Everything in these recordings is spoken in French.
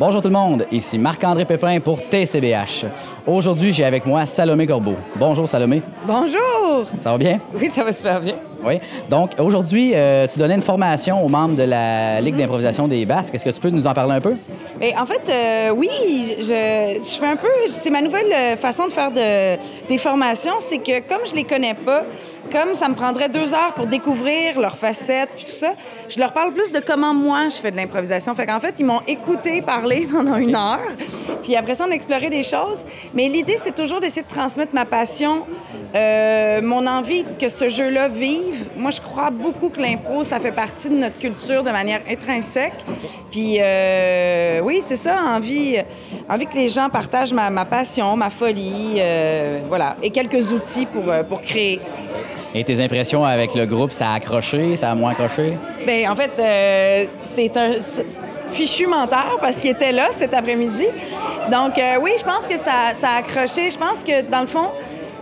Bonjour tout le monde, ici Marc-André Pépin pour TCBH. Aujourd'hui, j'ai avec moi Salomé Corbeau. Bonjour Salomé. Bonjour! Ça va bien? Oui, ça va super bien. Oui. Donc aujourd'hui, tu donnais une formation aux membres de la Ligue d'improvisation des Basques. Est-ce que tu peux nous en parler un peu? Mais en fait, oui, je fais un peu... C'est ma nouvelle façon de faire des formations, c'est que comme je les connais pas, comme ça me prendrait 2 heures pour découvrir leurs facettes puis tout ça, je leur parle plus de comment moi je fais de l'improvisation. Fait qu'en fait, ils m'ont écouté parler pendant 1 heure, puis après ça, on a exploré des choses. Mais l'idée, c'est toujours d'essayer de transmettre ma passion, mon envie que ce jeu-là vive. Moi, je crois beaucoup que l'impro, ça fait partie de notre culture de manière intrinsèque. Puis oui, c'est ça, envie que les gens partagent ma passion, ma folie, voilà, et quelques outils pour créer. Et tes impressions avec le groupe, ça a accroché, ça a moins accroché? Bien, en fait, c'est un fichu menteur parce qu'il était là cet après-midi. Donc, oui, je pense que ça a accroché. Je pense que, dans le fond,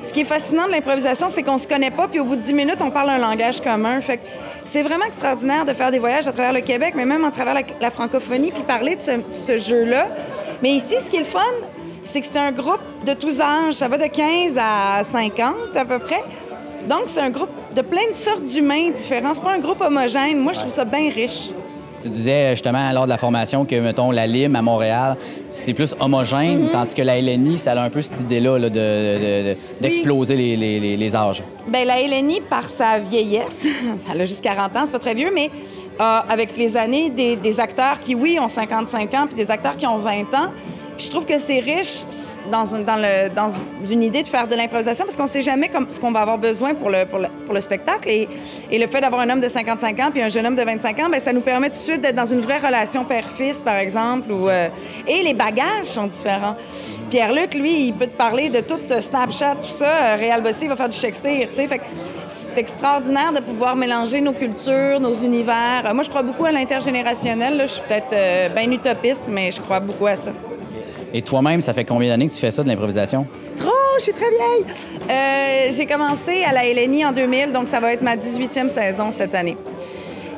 ce qui est fascinant de l'improvisation, c'est qu'on se connaît pas, puis au bout de 10 minutes, on parle un langage commun. Fait que c'est vraiment extraordinaire de faire des voyages à travers le Québec, mais même à travers la francophonie, puis parler de ce jeu-là. Mais ici, ce qui est le fun, c'est que c'est un groupe de tous âges. Ça va de 15 à 50 à peu près. Donc, c'est un groupe de plein de sortes d'humains différents. C'est pas un groupe homogène. Moi, je trouve ça bien riche. Tu disais justement lors de la formation que, mettons, la LIM à Montréal, c'est plus homogène, tandis que la LNI, ça a un peu cette idée-là là, d'exploser les âges. Bien, la LNI, par sa vieillesse, ça a juste 40 ans, c'est pas très vieux, mais avec les années, des acteurs qui, oui, ont 55 ans, puis des acteurs qui ont 20 ans. Puis je trouve que c'est riche dans une idée de faire de l'improvisation parce qu'on ne sait jamais ce qu'on va avoir besoin pour le spectacle. Et le fait d'avoir un homme de 55 ans puis un jeune homme de 25 ans, bien, ça nous permet tout de suite d'être dans une vraie relation père-fils, par exemple. Et les bagages sont différents. Pierre-Luc, lui, il peut te parler de tout Snapchat, tout ça. Réal Bossé, il va faire du Shakespeare, tu sais. Fait que c'est extraordinaire de pouvoir mélanger nos cultures, nos univers. Moi, je crois beaucoup à l'intergénérationnel. Là. Je suis peut-être bien utopiste, mais je crois beaucoup à ça. Et toi-même, ça fait combien d'années que tu fais ça, de l'improvisation? Trop! Je suis très vieille! J'ai commencé à la LNI en 2000, donc ça va être ma 18e saison cette année.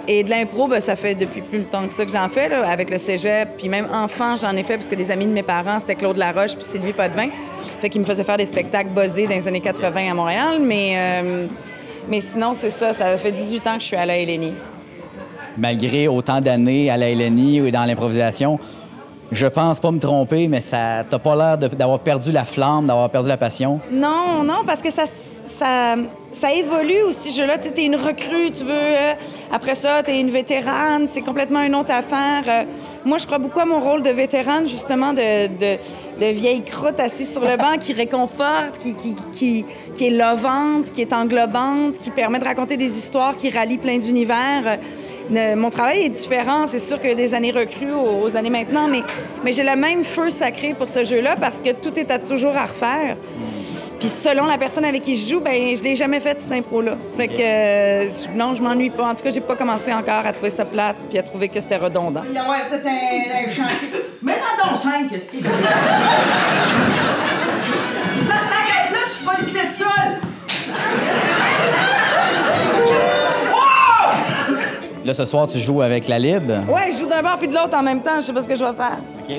Et de l'impro, bien, ça fait depuis plus longtemps que ça que j'en fais, là, avec le cégep. Puis même enfant, j'en ai fait parce que des amis de mes parents, c'était Claude Laroche puis Sylvie Potvin. Fait qu'ils me faisaient faire des spectacles buzzés dans les années 80 à Montréal. Mais sinon, c'est ça. Ça fait 18 ans que je suis à la LNI. Malgré autant d'années à la LNI ou dans l'improvisation, je pense pas me tromper, mais t'as pas l'air d'avoir perdu la flamme, d'avoir perdu la passion. Non, parce que ça évolue aussi, ce jeu-là. Tu sais, t'es une recrue, tu veux... après ça, t'es une vétérane, c'est complètement une autre affaire. Moi, je crois beaucoup à mon rôle de vétérane, justement, de vieille croûte assise sur le banc qui réconforte, qui est lovante, qui est englobante, qui permet de raconter des histoires qui rallient plein d'univers. Mon travail est différent, c'est sûr qu'il y a des années recrues aux années maintenant, mais j'ai le même feu sacré pour ce jeu-là parce que tout est toujours à refaire. Puis selon la personne avec qui je joue, ben je l'ai jamais fait, cette impro-là. Fait que non, je m'ennuie pas. En tout cas, j'ai pas commencé encore à trouver ça plate puis à trouver que c'était redondant. Il y a peut-être un chantier. Mais ça donne 5, si ça. T'inquiète là, tu suis pas une clé de sol. Là, ce soir, tu joues avec la Lib? Oui, je joue d'un bord puis de l'autre en même temps. Je sais pas ce que je vais faire. OK.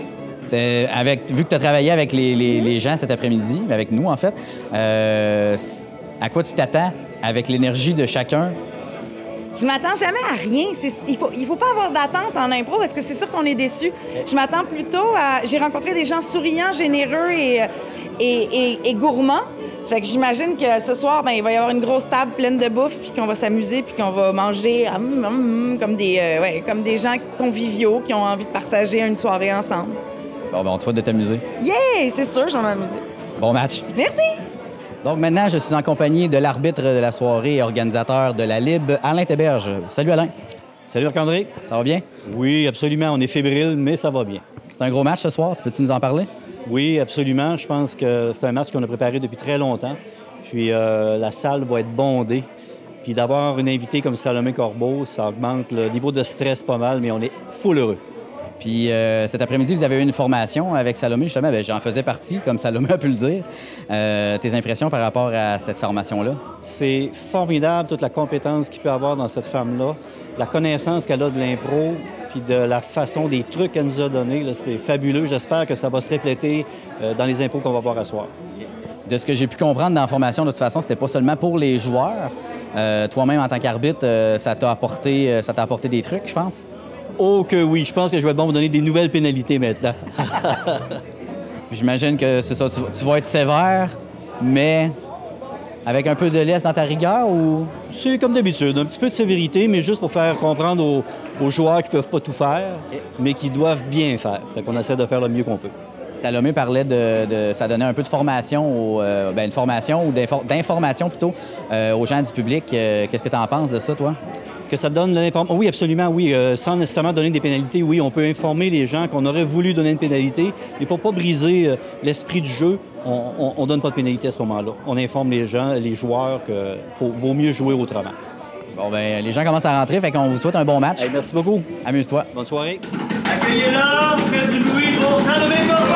Vu que tu as travaillé avec les gens cet après-midi, avec nous, en fait, à quoi tu t'attends avec l'énergie de chacun? Je m'attends jamais à rien. Il faut pas avoir d'attente en impro parce que c'est sûr qu'on est déçu. Je m'attends plutôt à... J'ai rencontré des gens souriants, généreux et gourmands. Fait que j'imagine que ce soir, ben, il va y avoir une grosse table pleine de bouffe, puis qu'on va s'amuser, puis qu'on va manger comme des gens conviviaux qui ont envie de partager une soirée ensemble. Bon, ben, on te souhaite de t'amuser. Yeah! C'est sûr, je vais m'amuser. Bon match. Merci! Donc maintenant, je suis en compagnie de l'arbitre de la soirée et organisateur de la Lib, Alain Théberge. Salut Alain. Salut Marc-André. Ça va bien? Oui, absolument. On est fébrile, mais ça va bien. C'est un gros match ce soir. Peux-tu nous en parler? Oui, absolument. Je pense que c'est un match qu'on a préparé depuis très longtemps. Puis la salle va être bondée. Puis d'avoir une invitée comme Salomé Corbeau, ça augmente le niveau de stress pas mal, mais on est full heureux. Puis cet après-midi, vous avez eu une formation avec Salomé, justement. Bien, j'en faisais partie, comme Salomé a pu le dire. Tes impressions par rapport à cette formation-là? C'est formidable, toute la compétence qu'il peut avoir dans cette femme-là, la connaissance qu'elle a de l'impro, puis de la façon des trucs qu'elle nous a donnés. C'est fabuleux. J'espère que ça va se refléter dans les impôts qu'on va voir à soir. De ce que j'ai pu comprendre dans la formation, de toute façon, c'était pas seulement pour les joueurs. Toi-même, en tant qu'arbitre, ça t'a apporté des trucs, je pense? Oh que oui, je pense que je vais être bon pour donner des nouvelles pénalités maintenant. J'imagine que c'est ça, tu vas être sévère, mais avec un peu de laisse dans ta rigueur ou... C'est comme d'habitude, un petit peu de sévérité, mais juste pour faire comprendre aux joueurs qui ne peuvent pas tout faire, mais qui doivent bien faire. Fait qu'on essaie de faire le mieux qu'on peut. Salomé parlait ça donnait un peu de formation, une formation ou d'information plutôt aux gens du public. Qu'est-ce que tu en penses de ça, toi? Que ça donne l'information. Oui, absolument, oui. Sans nécessairement donner des pénalités, oui, on peut informer les gens qu'on aurait voulu donner une pénalité, mais pour ne pas briser l'esprit du jeu, on ne donne pas de pénalité à ce moment-là. On informe les gens, les joueurs qu'il vaut mieux jouer autrement. Bon, ben les gens commencent à rentrer, fait qu'on vous souhaite un bon match. Hey, merci beaucoup. Amuse-toi. Bonne soirée. Accueillez-la, faites du bruit pour Salomé Corbeau!